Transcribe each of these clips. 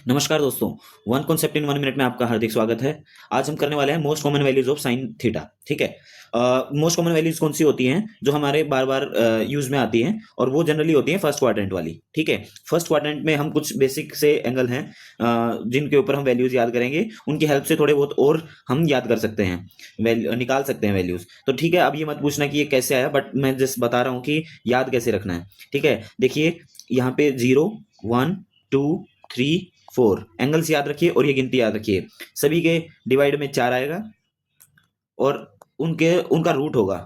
नमस्कार दोस्तों, one concept in 1 minute में आपका हार्दिक स्वागत है। आज हम करने वाले हैं most common values of sine theta. ठीक है। मोस्ट कॉमन वैल्यूज कौन सी होती हैं जो हमारे बार बार यूज में आती हैं, और वो जनरली होती हैं फर्स्ट क्वाड्रेंट वाली। ठीक है। फर्स्ट क्वाड्रेंट में हम कुछ बेसिक से एंगल हैं जिनके ऊपर हम वैल्यूज याद करेंगे, उनकी हेल्प से थोड़े बहुत और हम याद कर सकते हैं, निकाल सकते हैं वैल्यूज। तो ठीक है, अब ये मत पूछना कि ये कैसे आया, बट मैं जस्ट बता रहा हूँ कि याद कैसे रखना है। ठीक है, देखिए यहाँ पे 0 1 2 3 4 एंगल्स याद रखिए और ये गिनती याद रखिए। सभी के डिवाइड में 4 आएगा और उनका रूट होगा।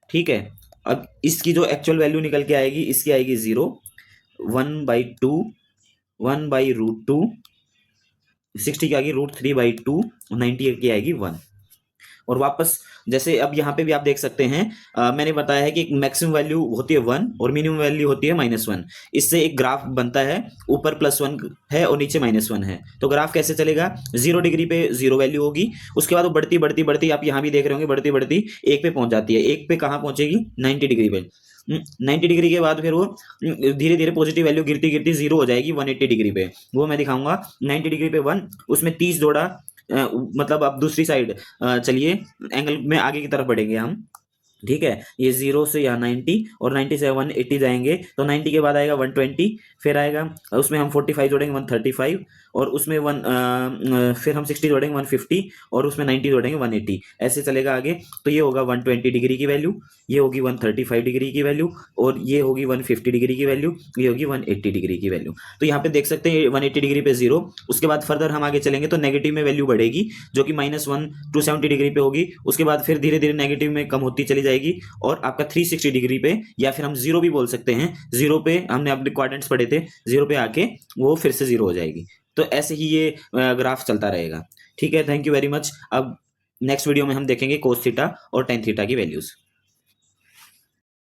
ठीक है। अब इसकी जो एक्चुअल वैल्यू निकल के आएगी, इसकी आएगी 0, 1/2, 1/√2, 60 की आएगी √3/2, 90 की आएगी 1। और वापस जैसे अब यहाँ पे भी आप देख सकते हैं, मैंने बताया है कि एक मैक्सिमम वैल्यू होती है 1 और मिनिमम वैल्यू होती है -1। इससे एक ग्राफ बनता है, ऊपर +1 है और नीचे -1 है। तो ग्राफ कैसे चलेगा? 0 डिग्री पे 0 वैल्यू होगी, उसके बाद वो बढ़ती बढ़ती बढ़ती, आप यहाँ भी देख रहे होंगे, बढ़ती बढ़ती 1 पे पहुंच जाती है। 1 पे कहाँ पहुंचेगी? 90 डिग्री पे। 90 डिग्री के बाद फिर वो धीरे धीरे पॉजिटिव वैल्यू गिरती गिरती 0 हो जाएगी 180 डिग्री पे। वो मैं दिखाऊंगा। 90 डिग्री पे 1, उसमें 30 जोड़ा, मतलब अब दूसरी साइड चलिए एंगल में आगे की तरफ बढ़ेंगे हम। ठीक है, ये 0 से यहाँ 90 और 90 से 180 जाएंगे, तो 90 के बाद आएगा 120, फिर आएगा उसमें हम 45 जोड़ेंगे 135, और उसमें फिर हम 60 जोड़ेंगे 150, और उसमें 90 जोड़ेंगे 180। ऐसे चलेगा आगे। तो ये होगा 120 डिग्री की वैल्यू, ये होगी 135 डिग्री की वैल्यू, और ये होगी 150 डिग्री की वैल्यू, ये होगी 180 डिग्री की वैल्यू। तो यहाँ पे देख सकते हैं 180 डिग्री पे 0। उसके बाद फर्दर हम आगे चलेंगे तो नेगेटिव में वैल्यू बढ़ेगी, जो कि -1 270 डिग्री पे होगी। उसके बाद फिर धीरे धीरे नेगेटिव में कम होती चली जाएगी, और आपका 360 डिग्री पे, या फिर हम 0 भी बोल सकते हैं, 0 पे हमने अपने क्वाड्रेंट्स पढ़े थे, 0 पे आके वो फिर से 0 हो जाएगी। तो ऐसे ही ये ग्राफ चलता रहेगा। ठीक है, थैंक यू वेरी मच। अब नेक्स्ट वीडियो में हम देखेंगे कोस थीटा और टेन थीटा की वैल्यूज।